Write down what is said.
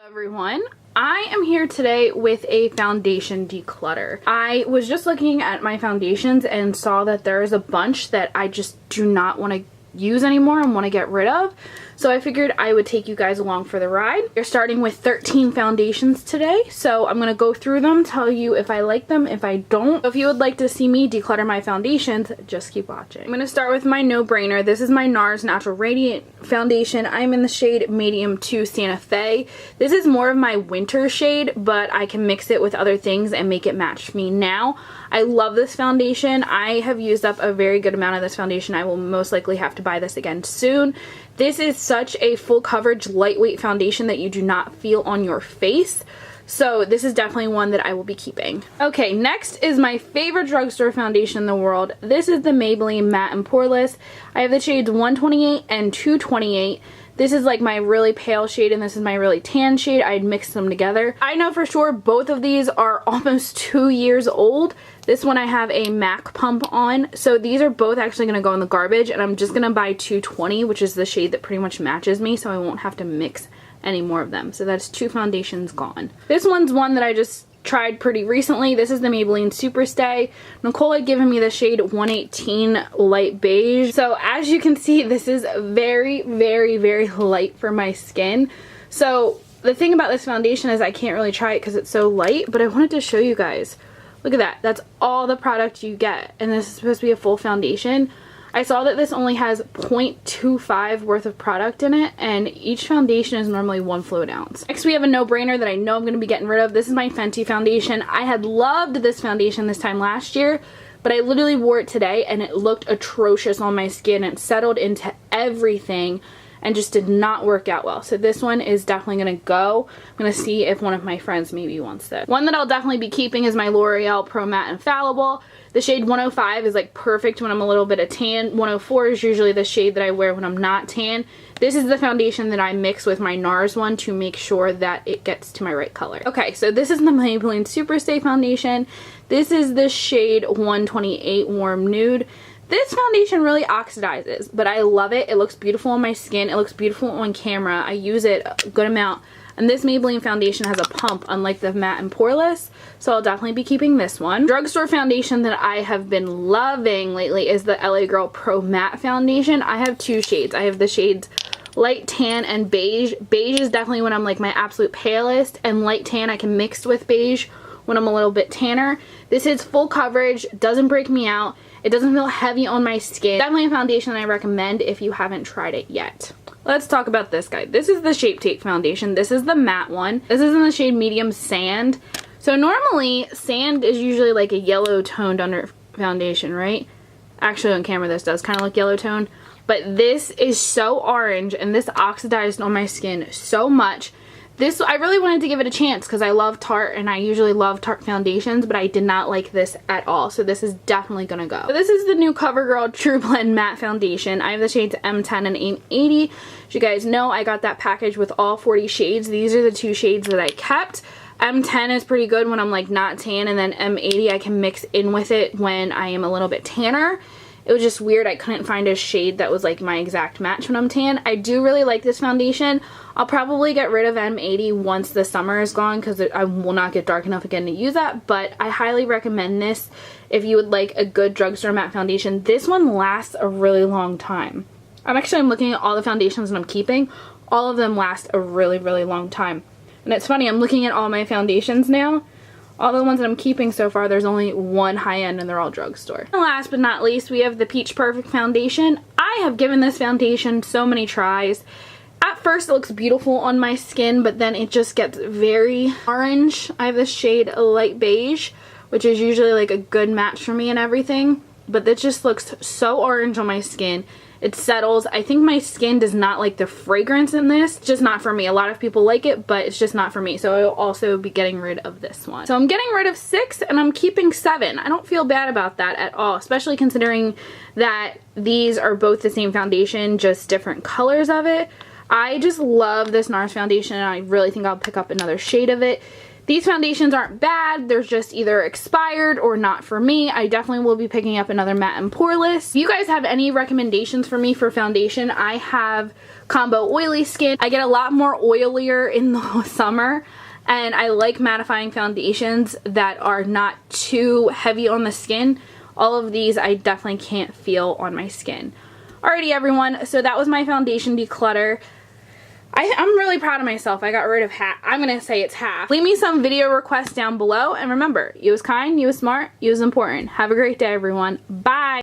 Everyone, I am here today with a foundation declutter. I was just looking at my foundations and saw that there is a bunch that I just do not want to use anymore and want to get rid of. So I figured I would take you guys along for the ride. We're starting with 13 foundations today, so I'm going to go through them, tell you if I like them, if I don't. If you would like to see me declutter my foundations, just keep watching. I'm going to start with my no-brainer. This is my NARS Natural Radiant Foundation. I'm in the shade Medium 2 Santa Fe. This is more of my winter shade, but I can mix it with other things and make it match me now. I love this foundation. I have used up a very good amount of this foundation. I will most likely have to buy this again soon. This is such a full coverage, lightweight foundation that you do not feel on your face. So this is definitely one that I will be keeping. Okay, next is my favorite drugstore foundation in the world. This is the Maybelline Matte and Poreless. I have the shades 128 and 228. This is like my really pale shade and this is my really tan shade. I'd mixed them together. I know for sure both of these are almost 2 years old. This one I have a MAC pump on. So these are both actually going to go in the garbage and I'm just going to buy 220, which is the shade that pretty much matches me, so I won't have to mix any more of them. So that's 2 foundations gone. This one's one that I just tried pretty recently. This is the Maybelline Superstay. Nicole had given me the shade 118 light beige. So as you can see, this is very, very, very light for my skin. So the thing about this foundation is I can't really try it because it's so light, but I wanted to show you guys. Look at that. That's all the product you get. And this is supposed to be a full foundation. I saw that this only has 0.25 worth of product in it, and each foundation is normally 1 fluid ounce. Next we have a no-brainer that I know I'm going to be getting rid of. This is my Fenty foundation. I had loved this foundation this time last year, but I literally wore it today and it looked atrocious on my skin. It settled into everything and just did not work out well. So this one is definitely going to go. I'm going to see if one of my friends maybe wants this. One that I'll definitely be keeping is my L'Oreal Pro Matte Infallible. The shade 105 is like perfect when I'm a little bit of tan. 104 is usually the shade that I wear when I'm not tan. This is the foundation that I mix with my NARS one to make sure that it gets to my right color. Okay, so this is the Maybelline Superstay foundation. This is the shade 128 Warm Nude. This foundation really oxidizes, but I love it. It looks beautiful on my skin. It looks beautiful on camera. I use it a good amount. And this Maybelline foundation has a pump, unlike the matte and poreless, so I'll definitely be keeping this one. Drugstore foundation that I have been loving lately is the LA Girl Pro Matte Foundation. I have 2 shades. I have the shades light tan and beige. Beige is definitely when I'm like my absolute palest, and light tan I can mix with beige when I'm a little bit tanner. This is full coverage, doesn't break me out. It doesn't feel heavy on my skin. Definitely a foundation I recommend if you haven't tried it yet. Let's talk about this guy. This is the Shape Tape foundation. This is the matte one. This is in the shade Medium Sand. So normally sand is usually like a yellow toned under foundation, right? Actually on camera this does kind of look yellow tone. But this is so orange and this oxidized on my skin so much. This, I really wanted to give it a chance because I love Tarte and I usually love Tarte foundations, but I did not like this at all. So this is definitely going to go. So this is the new CoverGirl True Blend Matte Foundation. I have the shades M10 and 880. As you guys know, I got that package with all 40 shades. These are the 2 shades that I kept. M10 is pretty good when I'm like not tan, and then M80 I can mix in with it when I am a little bit tanner. It was just weird. I couldn't find a shade that was like my exact match when I'm tan. I do really like this foundation. I'll probably get rid of M80 once the summer is gone because I will not get dark enough again to use that. But I highly recommend this if you would like a good drugstore matte foundation. This one lasts a really long time. I'm looking at all the foundations that I'm keeping. All of them last a really, really long time. And it's funny, I'm looking at all my foundations now. All the ones that I'm keeping so far, there's only one high-end and they're all drugstore. And last but not least, we have the Peach Perfect foundation. I have given this foundation so many tries. At first it looks beautiful on my skin, but then it just gets very orange. I have this shade light beige, which is usually like a good match for me and everything. But it just looks so orange on my skin. It settles. I think my skin does not like the fragrance in this. It's just not for me. A lot of people like it, but it's just not for me. So I will also be getting rid of this one. So I'm getting rid of 6 and I'm keeping 7. I don't feel bad about that at all, especially considering that these are both the same foundation, just different colors of it. I just love this NARS foundation and I really think I'll pick up another shade of it. These foundations aren't bad, they're just either expired or not for me. I definitely will be picking up another matte and poreless. If you guys have any recommendations for me for foundation, I have combo oily skin. I get a lot more oilier in the summer, and I like mattifying foundations that are not too heavy on the skin. All of these I definitely can't feel on my skin. Alrighty everyone, so that was my foundation declutter. I'm really proud of myself. I got rid of half. I'm gonna say it's half. Leave me some video requests down below, and remember, you was kind, you was smart, you was important. Have a great day everyone. Bye!